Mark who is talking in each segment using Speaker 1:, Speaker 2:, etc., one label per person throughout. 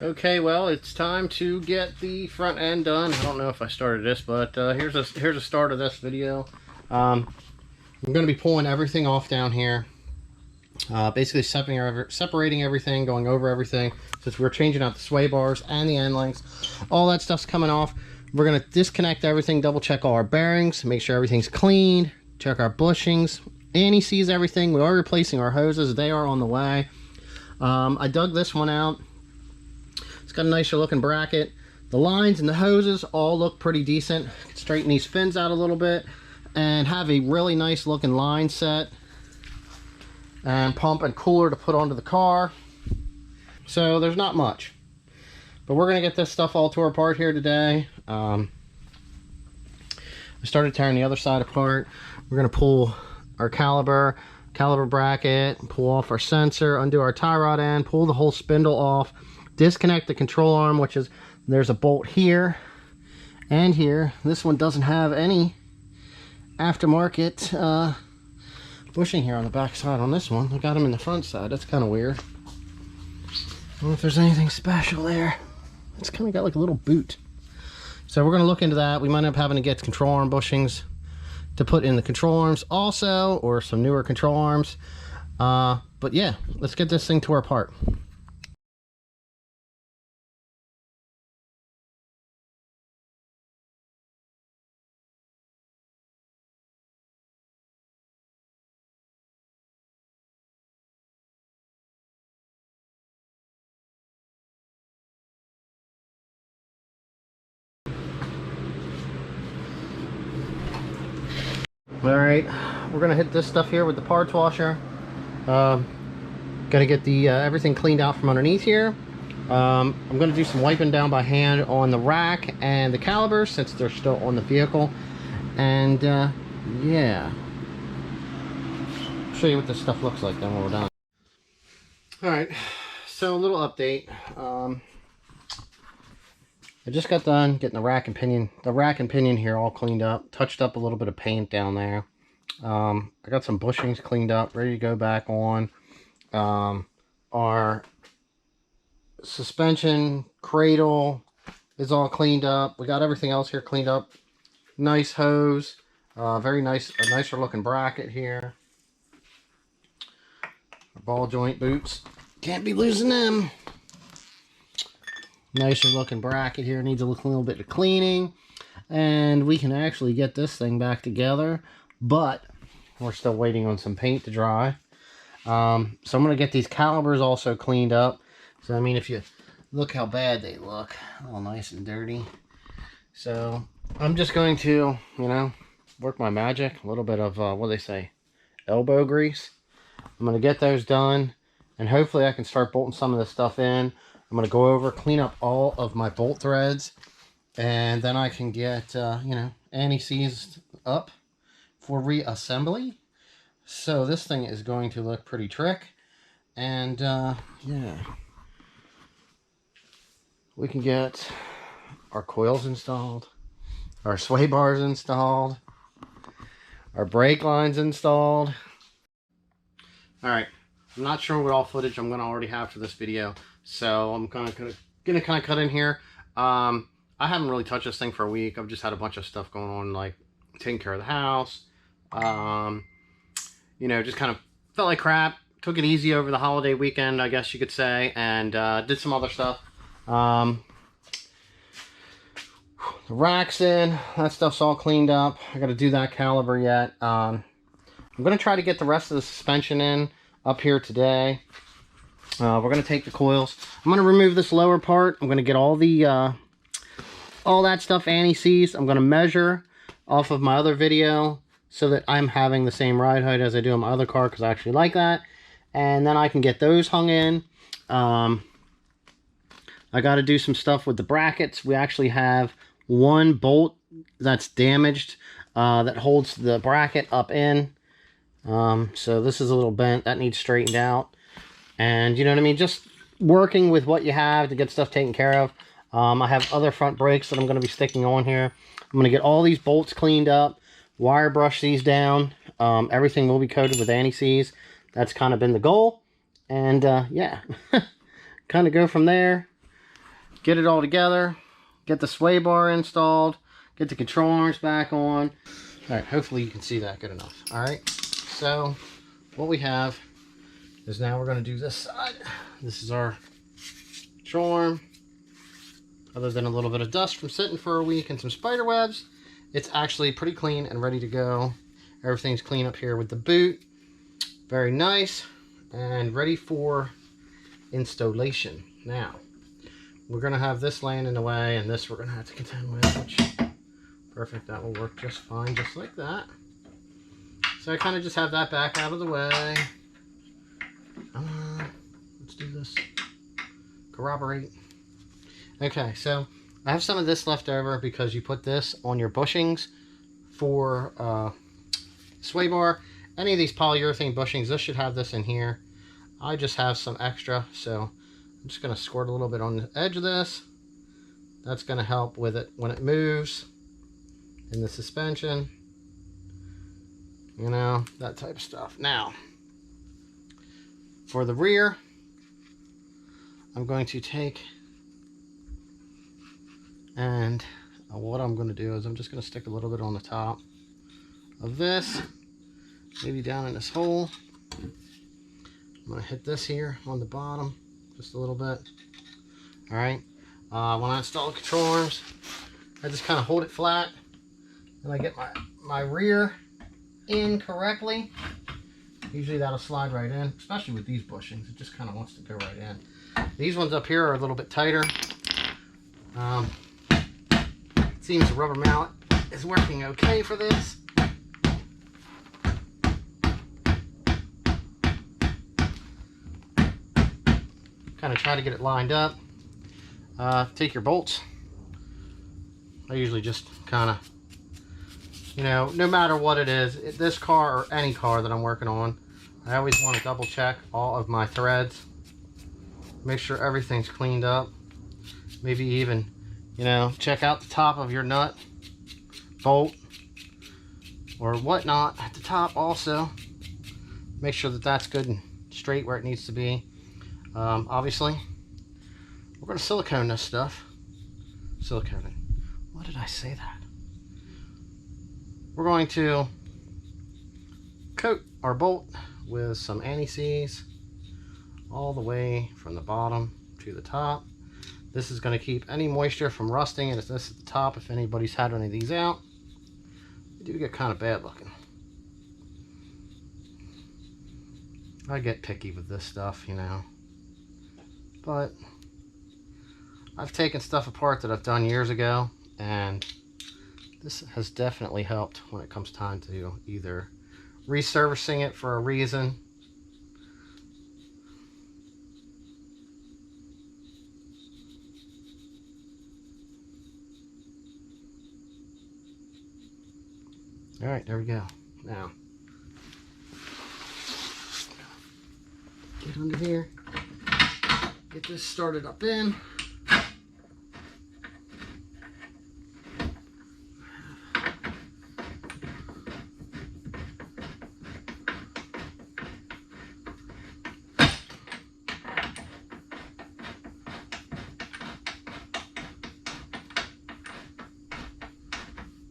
Speaker 1: Okay, well, it's time to get the front end done. I don't know if I started this, but here's a start of this video. I'm going to be pulling everything off down here. Basically separating everything, going over everything. Since we're changing out the sway bars and the end links, all that stuff's coming off. We're going to disconnect everything, double check all our bearings, make sure everything's clean, check our bushings. Annie sees everything. We are replacing our hoses. They are on the way. I dug this one out. It's got a nicer looking bracket. The lines and the hoses all look pretty decent. Straighten these fins out a little bit and have a really nice looking line set and pump and cooler to put onto the car. So there's not much, but we're gonna get this stuff all tore apart here today. I started tearing the other side apart. We're gonna pull our caliper bracket, pull off our sensor, undo our tie rod end, pull the whole spindle off, disconnect the control arm, which is, there's a bolt here and here. This one doesn't have any aftermarket bushing here on the back side on this one. I got them in the front side. That's kind of weird. I don't know if there's anything special there. It's kind of got like a little boot. So we're going to look into that. We might end up having to get control arm bushings to put in the control arms also, or some newer control arms. But yeah, let's get this thing tore apart. Alright, we're going to hit this stuff here with the parts washer. Got to get the everything cleaned out from underneath here. I'm going to do some wiping down by hand on the rack and the calipers since they're still on the vehicle. And yeah, I'll show you what this stuff looks like then when we're done. Alright, so a little update. I just got done getting the rack and pinion here all cleaned up, touched up a little bit of paint down there. I got some bushings cleaned up, ready to go back on. Our suspension cradle is all cleaned up. We got everything else here cleaned up. Nice hose, very nice, a nicer looking bracket here. Our ball joint boots, can't be losing them. Nicer looking bracket here, needs a little bit of cleaning, and we can actually get this thing back together, but we're still waiting on some paint to dry. So I'm going to get these calipers also cleaned up. So I mean, if you look how bad they look, all nice and dirty. So I'm just going to, you know, work my magic, a little bit of what do they say, elbow grease. I'm going to get those done, and hopefully I can start bolting some of this stuff in. I'm going to go over, clean up all of my bolt threads, and then I can get, you know, anti-seized up for reassembly. So this thing is going to look pretty trick. And, yeah. We can get our coils installed, our sway bars installed, our brake lines installed. Alright, I'm not sure what all footage I'm going to already have for this video. So I'm gonna kind of cut in here. I haven't really touched this thing for a week. I've just had a bunch of stuff going on, like taking care of the house. You know, just kind of felt like crap. Took it easy over the holiday weekend, I guess you could say, and did some other stuff. The rack's in. That stuff's all cleaned up. I got to do that caliber yet. I'm gonna try to get the rest of the suspension in up here today. We're going to take the coils. I'm going to remove this lower part. I'm going to get all the all that stuff Annie sees. I'm going to measure off of my other video so that I'm having the same ride height as I do on my other car, because I actually like that. And then I can get those hung in. I got to do some stuff with the brackets. We actually have one bolt that's damaged that holds the bracket up in. So this is a little bent. That needs straightened out. And you know what I mean, just working with what you have to get stuff taken care of. I have other front brakes that I'm going to be sticking on here. I'm going to get all these bolts cleaned up, wire brush these down. Everything will be coated with anti-seize. That's kind of been the goal. And yeah, kind of go from there. get it all together, get the sway bar installed, get the control arms back on. All right, hopefully you can see that good enough. All right, so what we have is now we're going to do this side. This is our control arm. Other than a little bit of dust from sitting for a week and some spider webs, it's actually pretty clean and ready to go. Everything's clean up here with the boot. Very nice and ready for installation. Now, we're going to have this laying in the way, and this we're going to have to contend with, which, perfect, that will work just fine, just like that. So I kind of just have that back out of the way. Let's do this. Corroborate. Okay, so I have some of this left over because you put this on your bushings for sway bar. Any of these polyurethane bushings, this should have this in here. I just have some extra, so I'm just going to squirt a little bit on the edge of this. That's going to help with it when it moves in the suspension. You know, that type of stuff. Now, for the rear, I'm going to take and what I'm going to do is I'm just going to stick a little bit on the top of this, maybe down in this hole. I'm going to hit this here on the bottom just a little bit. All right. When I install the control arms, I just kind of hold it flat and I get my rear in correctly. Usually that'll slide right in, especially with these bushings. It just kind of wants to go right in. These ones up here are a little bit tighter. It seems the rubber mallet is working okay for this. Kind of try to get it lined up. Take your bolts. I usually just kind of, you know, no matter what it is, this car or any car that I'm working on, I always want to double check all of my threads. Make sure everything's cleaned up. Maybe even, you know, check out the top of your nut, bolt, or whatnot at the top also. Make sure that that's good and straight where it needs to be. Obviously, we're going to silicone this stuff. Silicone it. Why did I say that? We're going to coat our bolt with some anti-seize all the way from the bottom to the top. This is going to keep any moisture from rusting, and it's this at the top. If anybody's had any of these out, they do get kind of bad looking. I get picky with this stuff, you know. But I've taken stuff apart that I've done years ago, and this has definitely helped when it comes time to either resurfacing it for a reason. All right, there we go. Now, get under here. Get this started up in.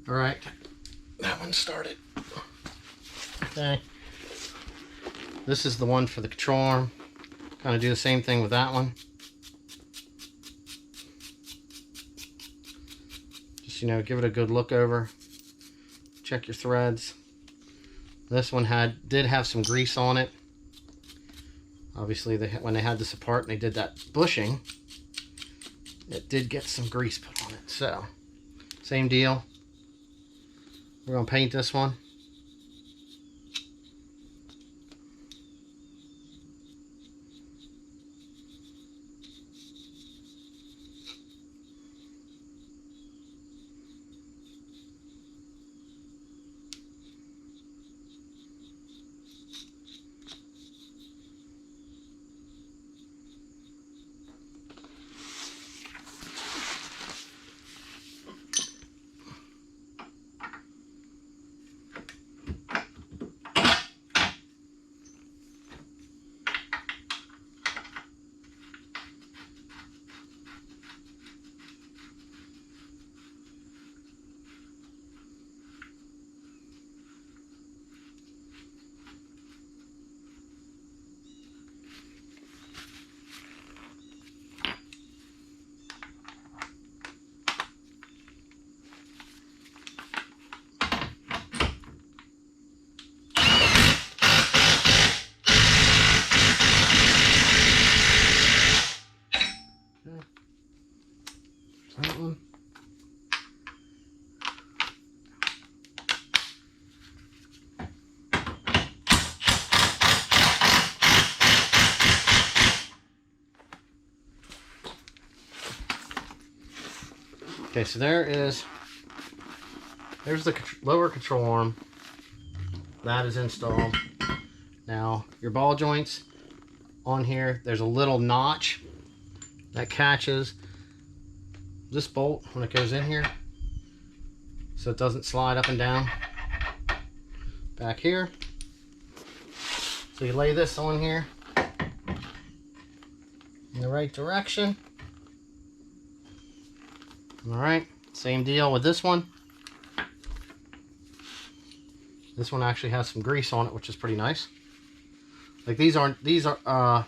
Speaker 1: All right, that one started. Okay, this is the one for the control arm. Kind of do the same thing with that one. Just, you know, give it a good look over. Check your threads. This one did have some grease on it. Obviously, when they had this apart and they did that bushing, it did get some grease put on it. So, same deal. We're going to paint this one. that one. Okay, so there's the lower control arm. That is installed. Now, your ball joints on here, there's a little notch that catches this bolt when it goes in here, so it doesn't slide up and down back here. So you lay this on here in the right direction. Alright, same deal with this one. This one actually has some grease on it, which is pretty nice. Like these are I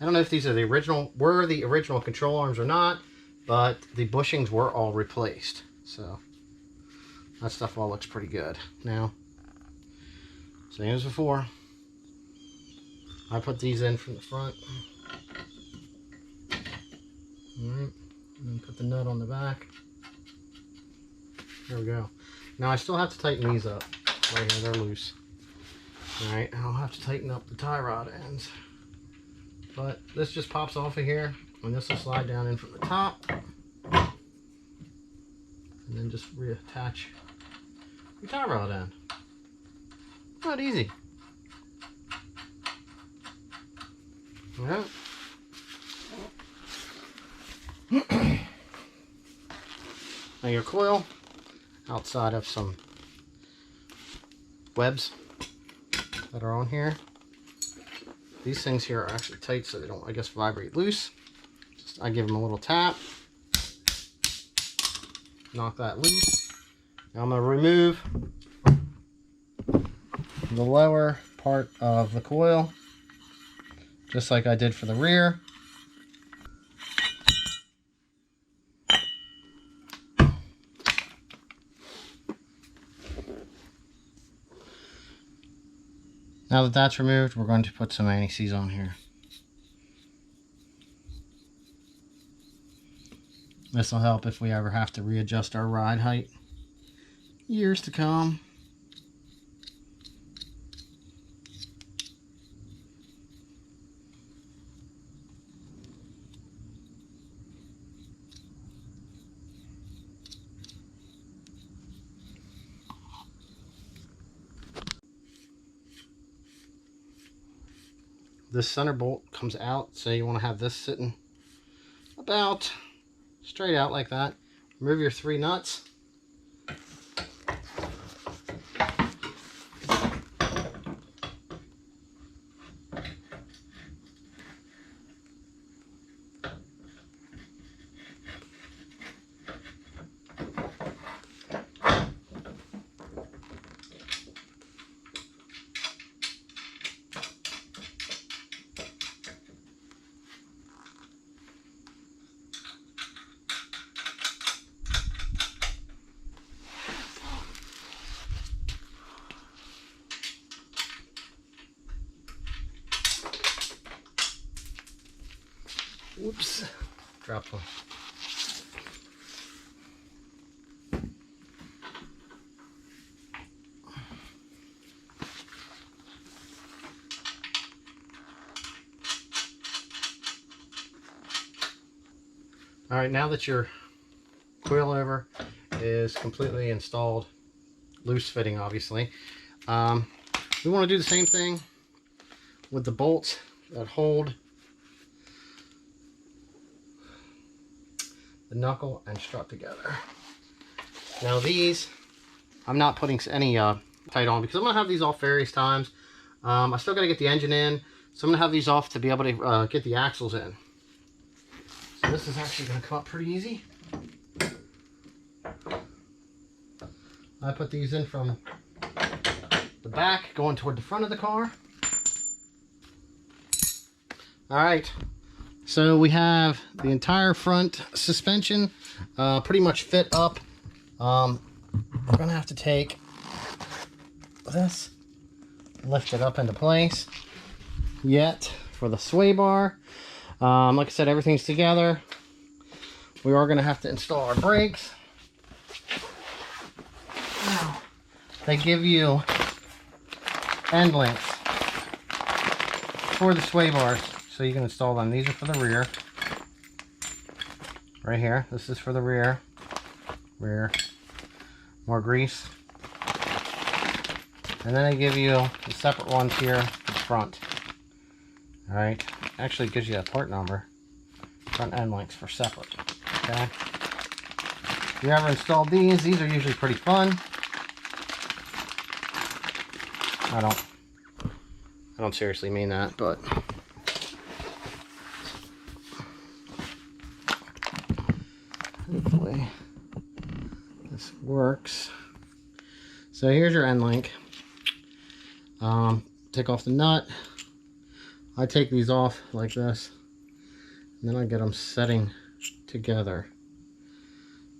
Speaker 1: don't know if these are the original control arms or not, but the bushings were all replaced. So that stuff all looks pretty good. Now, same as before, I put these in from the front. Alright, and then put the nut on the back. There we go. Now I still have to tighten these up. Right here, they're loose. Alright, I'll have to tighten up the tie rod ends. But this just pops off of here, and this will slide down in from the top. And then just reattach your tie rod end. Not easy. Alright. Now your coil, outside of some webs that are on here, these things here are actually tight so they don't, I guess, vibrate loose. I give them a little tap, knock that loose. Now I'm going to remove the lower part of the coil, just like I did for the rear. Now that that's removed, we're going to put some anti-seize on here. This will help if we ever have to readjust our ride height. Years to come. This center bolt comes out, so you want to have this sitting about straight out like that. Remove your 3 nuts. Whoops, dropped one. All right, now that your coilover is completely installed, loose fitting obviously, we want to do the same thing with the bolts that hold the knuckle and strut together. Now these, I'm not putting any tight on because I'm going to have these off various times. I still got to get the engine in, so I'm going to have these off to be able to get the axles in. So this is actually going to come up pretty easy. I put these in from the back going toward the front of the car. Alright, so we have the entire front suspension pretty much fit up. We're going to have to take this, lift it up into place yet for the sway bar. Like I said, everything's together. we are going to have to install our brakes. Now, they give you end links for the sway bars, so you can install them. These are for the rear. Right here, this is for the rear. More grease. And then they give you the separate ones here for the front. Alright, actually gives you a part number. Front end links for separate. Okay. If you ever installed these are usually pretty fun. I don't seriously mean that, but hopefully this works. So here's your end link. Take off the nut. I take these off like this, and then I get them setting together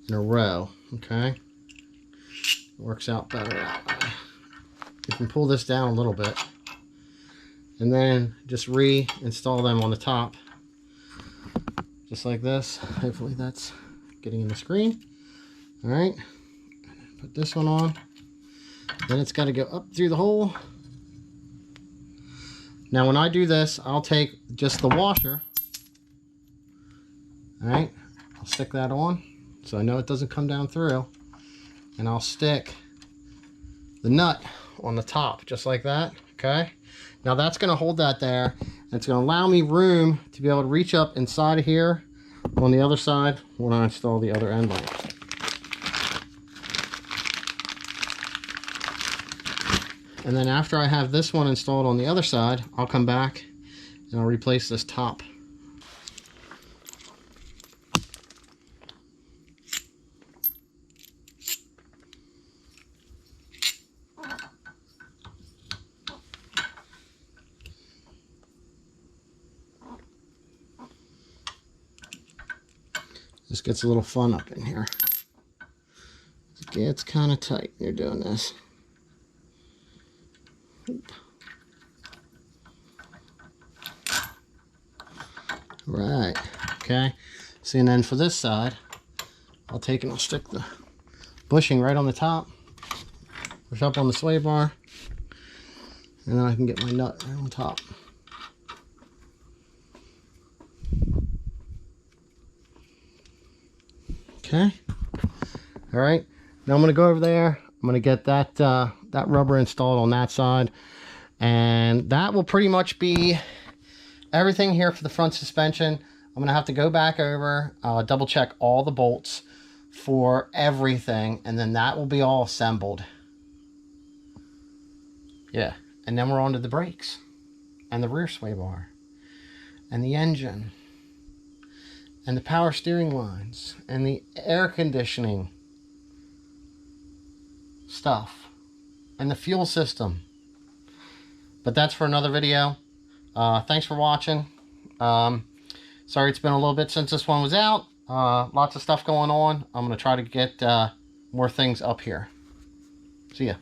Speaker 1: in a row. Okay, it works out better that way. You can pull this down a little bit, and then just reinstall them on the top, just like this. Hopefully that's getting in the screen. All right, put this one on. Then it's got to go up through the hole. Now when I do this, I'll take just the washer. All right, I'll stick that on so I know it doesn't come down through, and I'll stick the nut on the top just like that. Okay, now that's going to hold that there, and it's going to allow me room to be able to reach up inside of here on the other side when I install the other end link. And then after I have this one installed on the other side, I'll come back and I'll replace this top. This gets a little fun up in here. It gets kind of tight when you're doing this. Right, okay. See, and then for this side, I'll take and I'll stick the bushing right on the top, push up on the sway bar, and then I can get my nut right on top. Okay. All right. Now I'm going to go over there. I'm going to get that that rubber installed on that side, and that will pretty much be everything here for the front suspension. I'm going to have to go back over, double check all the bolts for everything, and then that will be all assembled. Yeah, and then we're on to the brakes and the rear sway bar and the engine and the power steering lines and the air conditioning stuff and the fuel system. But that's for another video. Thanks for watching. Sorry it's been a little bit since this one was out. Lots of stuff going on. I'm going to try to get more things up here. See ya.